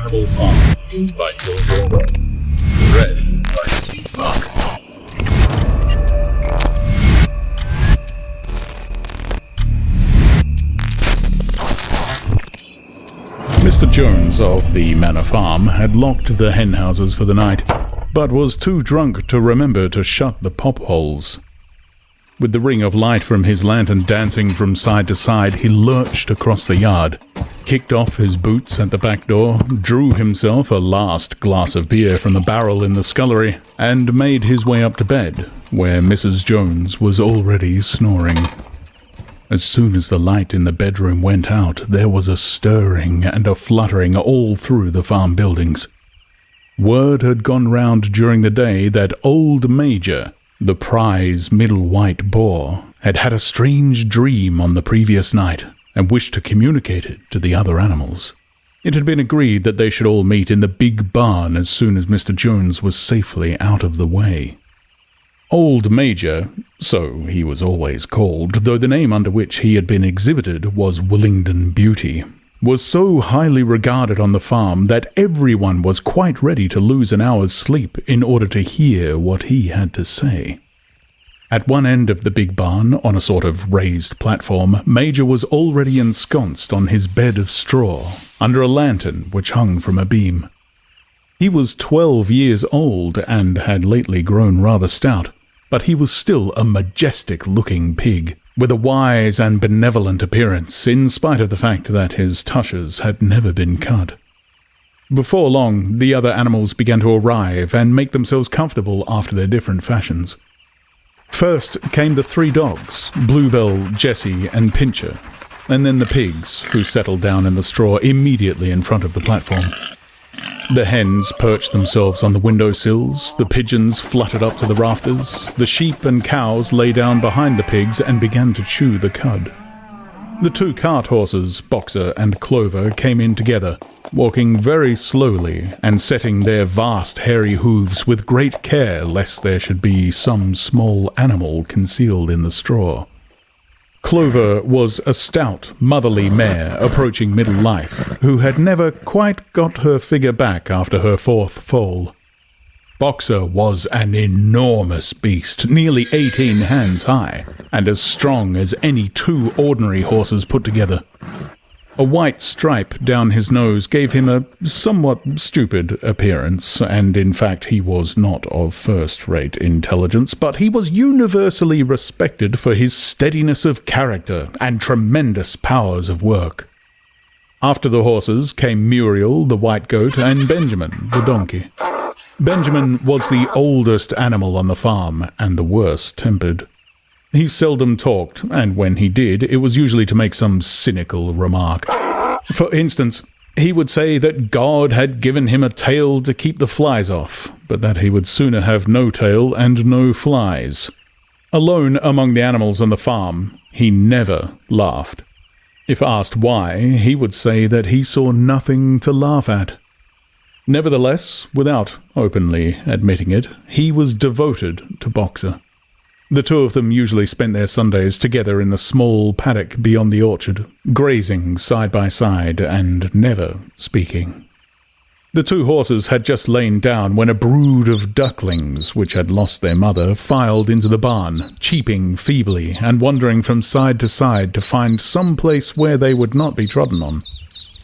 Cannibal Farm by Dr. York. Read by Steve Buck. Mr. Jones of the Manor Farm had locked the hen houses for the night, but was too drunk to remember to shut the pop holes. With the ring of light from his lantern dancing from side to side, he lurched across the yard, kicked off his boots at the back door, drew himself a last glass of beer from the barrel in the scullery, and made his way up to bed, where Mrs. Jones was already snoring. As soon as the light in the bedroom went out, there was a stirring and a fluttering all through the farm buildings. Word had gone round during the day that old Major, the prize middle white boar, had had a strange dream on the previous night and wished to communicate it to the other animals. It had been agreed that they should all meet in the big barn as soon as Mr. Jones was safely out of the way. Old Major, so he was always called, though the name under which he had been exhibited was Willingdon Beauty, was so highly regarded on the farm that everyone was quite ready to lose an hour's sleep in order to hear what he had to say. At one end of the big barn, on a sort of raised platform, Major was already ensconced on his bed of straw, under a lantern which hung from a beam. He was 12 years old and had lately grown rather stout, but he was still a majestic-looking pig, with a wise and benevolent appearance, in spite of the fact that his tushes had never been cut. Before long, the other animals began to arrive and make themselves comfortable after their different fashions. First came the 3 dogs, Bluebell, Jessie, and Pincher, and then the pigs, who settled down in the straw immediately in front of the platform. The hens perched themselves on the windowsills, the pigeons fluttered up to the rafters, the sheep and cows lay down behind the pigs and began to chew the cud. The 2 cart horses, Boxer and Clover, came in together, walking very slowly and setting their vast hairy hooves with great care lest there should be some small animal concealed in the straw. Clover was a stout, motherly mare approaching middle life, who had never quite got her figure back after her 4th foal. Boxer was an enormous beast, nearly 18 hands high, and as strong as any 2 ordinary horses put together. A white stripe down his nose gave him a somewhat stupid appearance, and in fact he was not of first-rate intelligence, but he was universally respected for his steadiness of character and tremendous powers of work. After the horses came Muriel, the white goat, and Benjamin, the donkey. Benjamin was the oldest animal on the farm, and the worst-tempered. He seldom talked, and when he did, it was usually to make some cynical remark. For instance, he would say that God had given him a tail to keep the flies off, but that he would sooner have no tail and no flies. Alone among the animals on the farm, he never laughed. If asked why, he would say that he saw nothing to laugh at. Nevertheless, without openly admitting it, he was devoted to Boxer. The 2 of them usually spent their Sundays together in the small paddock beyond the orchard, grazing side by side and never speaking. The 2 horses had just lain down when a brood of ducklings, which had lost their mother, filed into the barn, cheeping feebly and wandering from side to side to find some place where they would not be trodden on.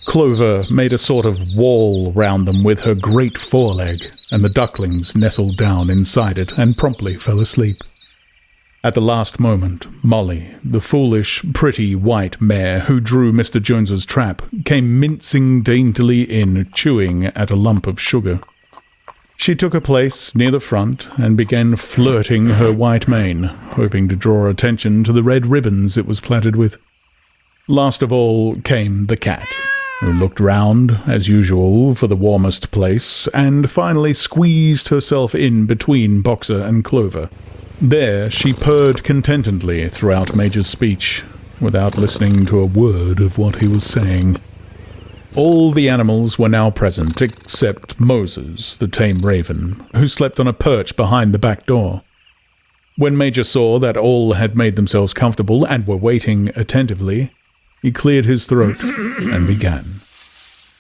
Clover made a sort of wall round them with her great foreleg, and the ducklings nestled down inside it and promptly fell asleep. At the last moment, Molly, the foolish, pretty white mare who drew Mr. Jones's trap, came mincing daintily in, chewing at a lump of sugar. She took a place near the front and began flirting her white mane, hoping to draw attention to the red ribbons it was plaited with. Last of all came the cat, who looked round, as usual, for the warmest place, and finally squeezed herself in between Boxer and Clover. There she purred contentedly throughout Major's speech, without listening to a word of what he was saying. All the animals were now present, except Moses, the tame raven, who slept on a perch behind the back door. When Major saw that all had made themselves comfortable and were waiting attentively, he cleared his throat and began.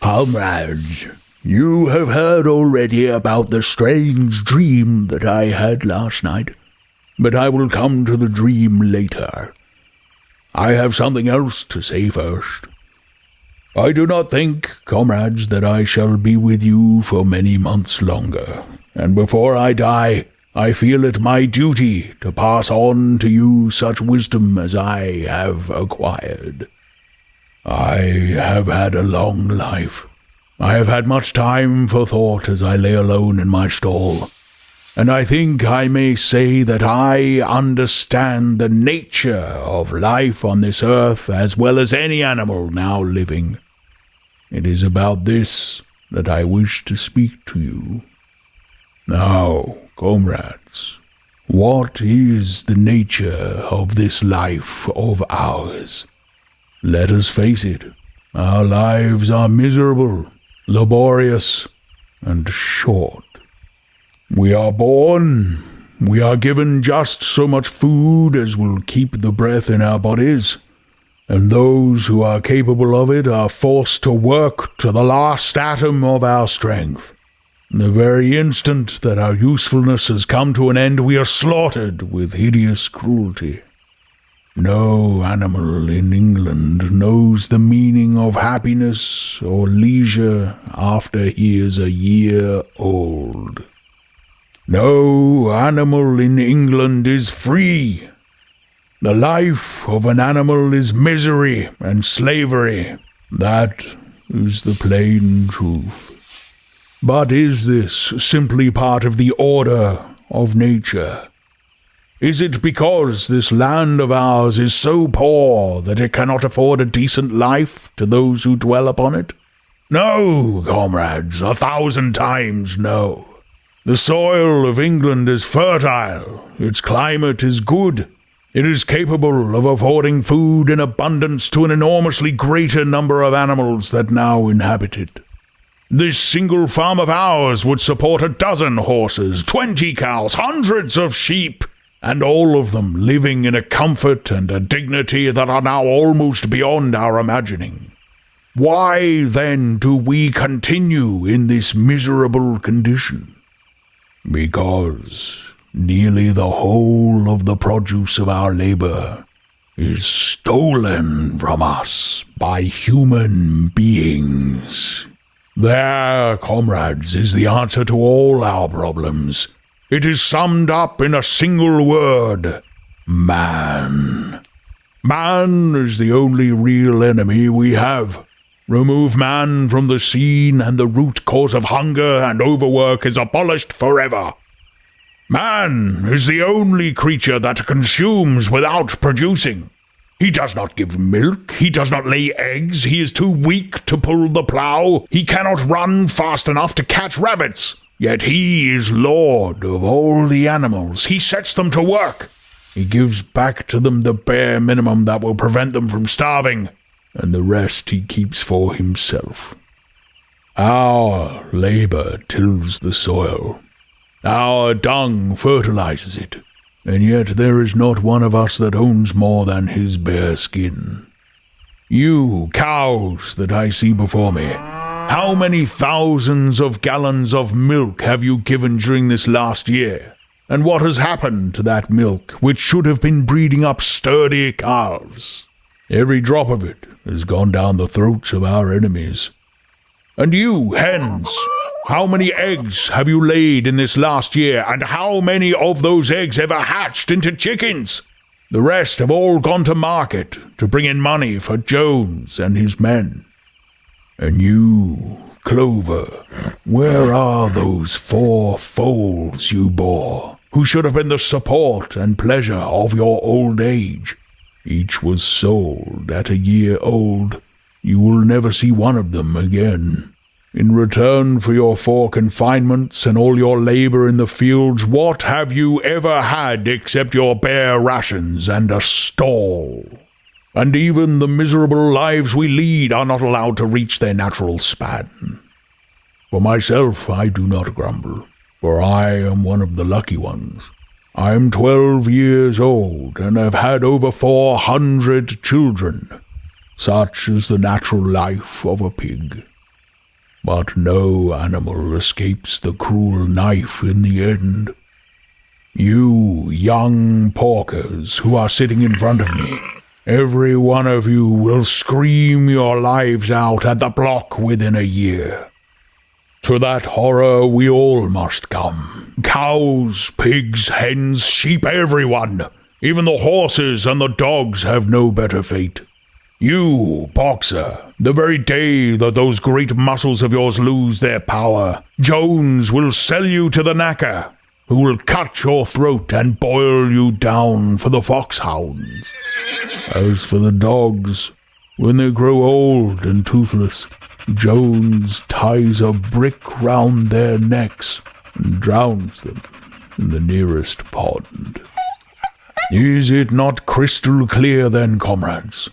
Comrades, You have heard already about the strange dream that I had last night, but I will come to the dream later. I have something else to say first. I do not think, comrades, that I shall be with you for many months longer, and before I die, I feel it my duty to pass on to you such wisdom as I have acquired. I have had a long life. I have had much time for thought as I lay alone in my stall, and I think I may say that I understand the nature of life on this earth as well as any animal now living. It is about this that I wish to speak to you. Now, comrades, what is the nature of this life of ours? Let us face it, our lives are miserable, laborious, and short. We are born, we are given just so much food as will keep the breath in our bodies, and those who are capable of it are forced to work to the last atom of our strength. The very instant that our usefulness has come to an end, we are slaughtered with hideous cruelty. No animal in England knows the meaning of happiness or leisure after he is a year old. No animal in England is free. The life of an animal is misery and slavery. That is the plain truth. But is this simply part of the order of nature? Is it because this land of ours is so poor that it cannot afford a decent life to those who dwell upon it? No, comrades, 1,000 times no. The soil of England is fertile, its climate is good, it is capable of affording food in abundance to an enormously greater number of animals that now inhabit it. This single farm of ours would support 12 horses, 20 cows, hundreds of sheep, and all of them living in a comfort and a dignity that are now almost beyond our imagining. Why, then, do we continue in this miserable condition? Because nearly the whole of the produce of our labor is stolen from us by human beings. There, comrades, is the answer to all our problems. It is summed up in a single word: man. Man is the only real enemy we have. Remove man from the scene and the root cause of hunger and overwork is abolished forever. Man is the only creature that consumes without producing. He does not give milk, he does not lay eggs, he is too weak to pull the plough, he cannot run fast enough to catch rabbits. Yet he is lord of all the animals. He sets them to work. He gives back to them the bare minimum that will prevent them from starving, and the rest he keeps for himself. Our labor tills the soil. Our dung fertilizes it, and yet there is not one of us that owns more than his bare skin. You cows that I see before me, how many thousands of gallons of milk have you given during this last year? And what has happened to that milk, which should have been breeding up sturdy calves? Every drop of it has gone down the throats of our enemies. And you, hens, how many eggs have you laid in this last year, and how many of those eggs ever hatched into chickens? The rest have all gone to market to bring in money for Jones and his men. And you, Clover, where are those 4 foals you bore, who should have been the support and pleasure of your old age? Each was sold at a year old. You will never see one of them again. In return for your 4 confinements and all your labor in the fields, what have you ever had except your bare rations and a stall? And even the miserable lives we lead are not allowed to reach their natural span. For myself, I do not grumble, for I am one of the lucky ones. I am 12 years old, and have had over 400 children. Such is the natural life of a pig. but no animal escapes the cruel knife in the end. You young porkers who are sitting in front of me, every one of you will scream your lives out at the block within a year. To that horror we all must come. Cows, pigs, hens, sheep, everyone. Even the horses and the dogs have no better fate. You, boxer, the very day that those great muscles of yours lose their power, Jones will sell you to the knacker, who will cut your throat and boil you down for the foxhounds. As for the dogs, when they grow old and toothless, Jones ties a brick round their necks and drowns them in the nearest pond. Is it not crystal clear then, comrades,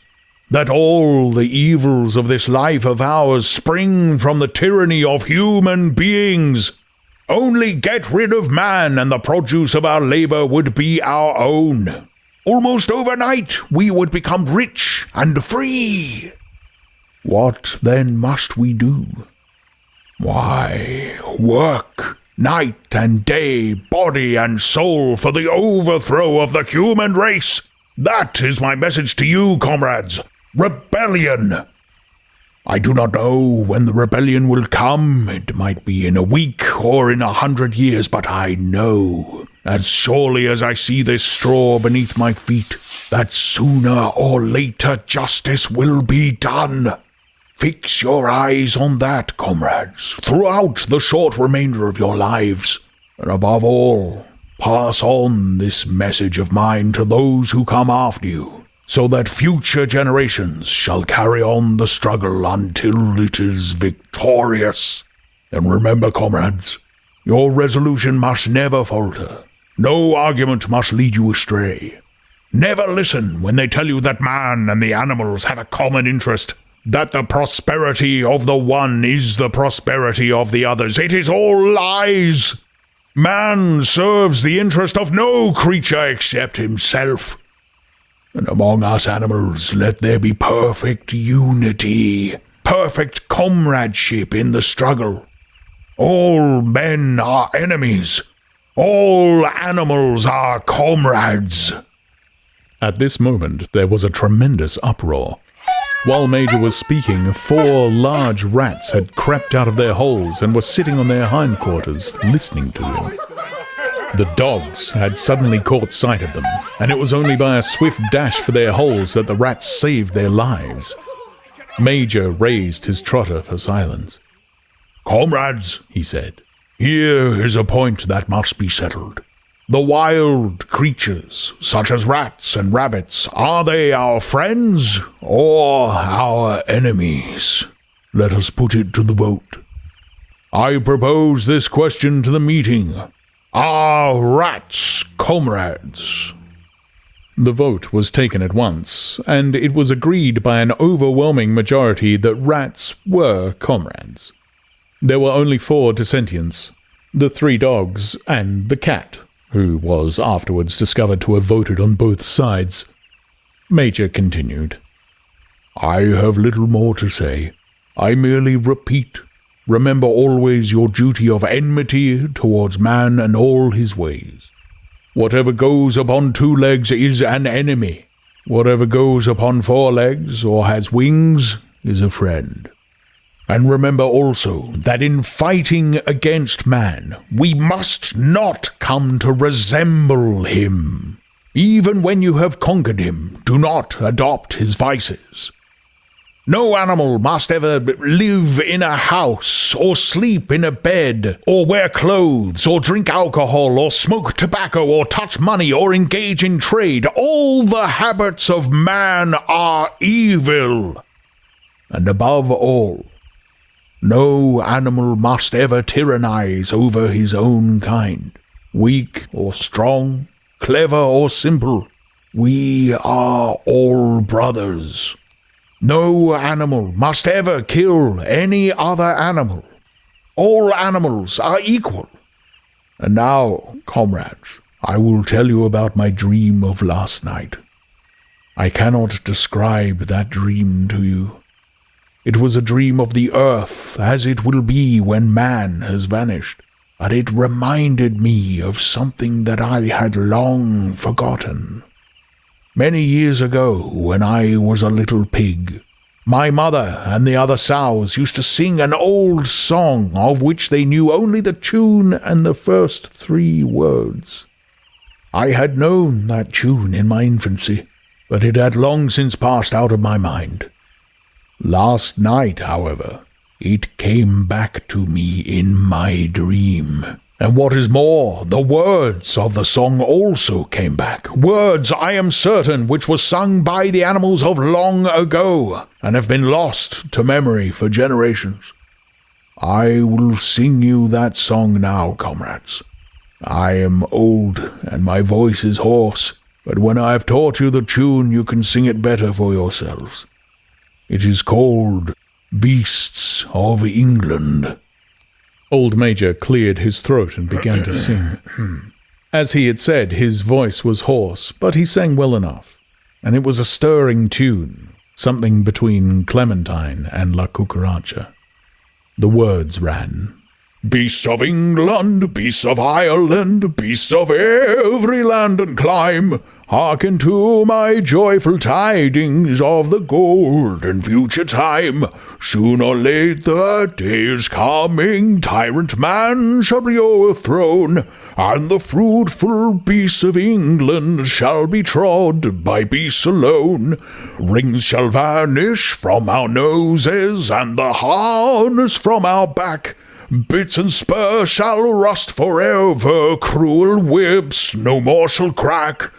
that all the evils of this life of ours spring from the tyranny of human beings? Only get rid of man, and the produce of our labor would be our own. Almost overnight we would become rich and free. What then must we do? Why, work night and day, body and soul, for the overthrow of the human race. That is my message to you, comrades. Rebellion! I do not know when the rebellion will come. It might be in a week or in 100 years, but I know, as surely as I see this straw beneath my feet, that sooner or later justice will be done. Fix your eyes on that, comrades, throughout the short remainder of your lives, and above all, pass on this message of mine to those who come after you, so that future generations shall carry on the struggle until it is victorious. And remember, comrades, your resolution must never falter. No argument must lead you astray. Never listen when they tell you that man and the animals have a common interest, that the prosperity of the one is the prosperity of the others. It is all lies. Man serves the interest of no creature except himself. And among us animals, let there be perfect unity, perfect comradeship in the struggle. All men are enemies. All animals are comrades. At this moment there was a tremendous uproar. While Major was speaking, 4 large rats had crept out of their holes and were sitting on their hindquarters, listening to him. The dogs had suddenly caught sight of them, and it was only by a swift dash for their holes that the rats saved their lives. Major raised his trotter for silence. Comrades, he said, here is a point that must be settled. The wild creatures, such as rats and rabbits, are they our friends or our enemies? Let us put it to the vote. I propose this question to the meeting. Are rats comrades? The vote was taken at once, and it was agreed by an overwhelming majority that rats were comrades. There were only 4 dissentients, the 3 dogs and the cat, who was afterwards discovered to have voted on both sides. Major continued. I have little more to say. I merely repeat, remember always your duty of enmity towards man and all his ways. Whatever goes upon 2 legs is an enemy. Whatever goes upon 4 legs or has wings is a friend. And remember also that in fighting against man, we must not come to resemble him. Even when you have conquered him, do not adopt his vices. No animal must ever live in a house, or sleep in a bed, or wear clothes, or drink alcohol, or smoke tobacco, or touch money, or engage in trade. All the habits of man are evil. And above all, no animal must ever tyrannize over his own kind, weak or strong, clever or simple. We are all brothers. No animal must ever kill any other animal. All animals are equal. And now, comrades, I will tell you about my dream of last night. I cannot describe that dream to you. It was a dream of the earth, as it will be when man has vanished, and it reminded me of something that I had long forgotten. Many years ago, when I was a little pig, my mother and the other sows used to sing an old song of which they knew only the tune and the first 3 words. I had known that tune in my infancy, but it had long since passed out of my mind. Last night, however, it came back to me in my dream. And what is more, the words of the song also came back. Words, I am certain, which were sung by the animals of long ago, and have been lost to memory for generations. I will sing you that song now, comrades. I am old, and my voice is hoarse, but when I have taught you the tune, you can sing it better for yourselves. It is called Beasts of England. Old Major cleared his throat and began to sing. As he had said, his voice was hoarse, but he sang well enough, and it was a stirring tune, something between Clementine and La Cucaracha. The words ran, Beasts of England, beasts of Ireland, beasts of every land and clime, hearken to my joyful tidings of the golden future time. Soon or late the day is coming, tyrant man shall be overthrown, and the fruitful beasts of England shall be trod by beasts alone. Rings shall vanish from our noses, and the harness from our back. Bits and spurs shall rust forever, cruel whips no more shall crack.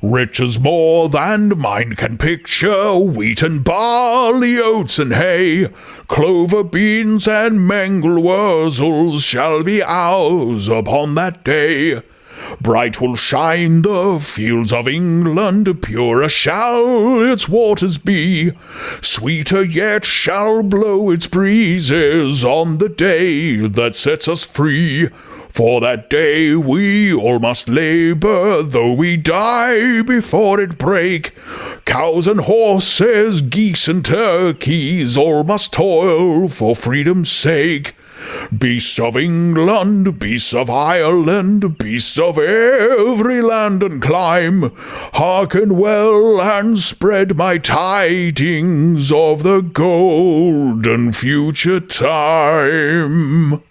Riches more than mind can picture, wheat and barley, oats and hay, clover, beans, and mangel wurzels shall be ours upon that day. Bright will shine the fields of England, purer shall its waters be, sweeter yet shall blow its breezes on the day that sets us free. For that day we all must labor, though we die before it break. Cows and horses, geese and turkeys, all must toil for freedom's sake. Beasts of England, beasts of Ireland, beasts of every land and clime, hearken well and spread my tidings of the golden future time.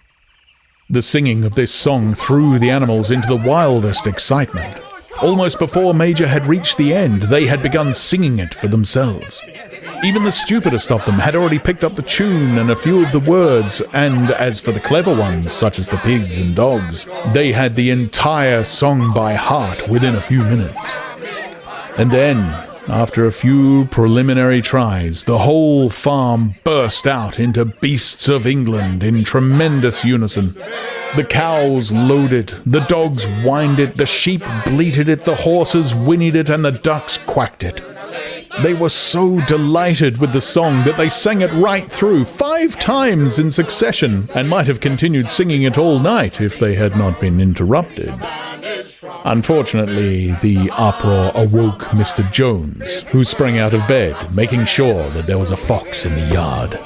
The singing of this song threw the animals into the wildest excitement. Almost before Major had reached the end, they had begun singing it for themselves. Even the stupidest of them had already picked up the tune and a few of the words, and as for the clever ones, such as the pigs and dogs, they had the entire song by heart within a few minutes. And then, after a few preliminary tries, the whole farm burst out into Beasts of England in tremendous unison. The cows lowed it, the dogs whined it, the sheep bleated it, the horses whinnied it, and the ducks quacked it. They were so delighted with the song that they sang it right through 5 times in succession, and might have continued singing it all night if they had not been interrupted. Unfortunately, the uproar awoke Mr. Jones, who sprang out of bed, making sure that there was a fox in the yard.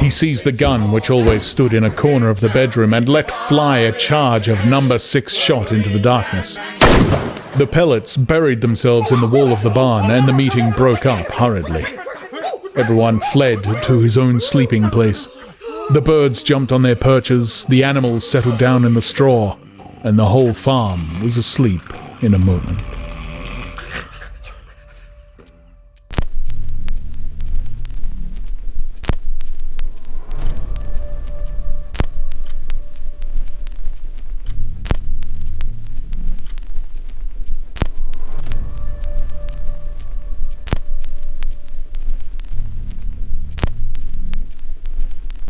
He seized the gun which always stood in a corner of the bedroom and let fly a charge of number 6 shot into the darkness. The pellets buried themselves in the wall of the barn, and the meeting broke up hurriedly. Everyone fled to his own sleeping place. The birds jumped on their perches, the animals settled down in the straw, and the whole farm was asleep in a moment.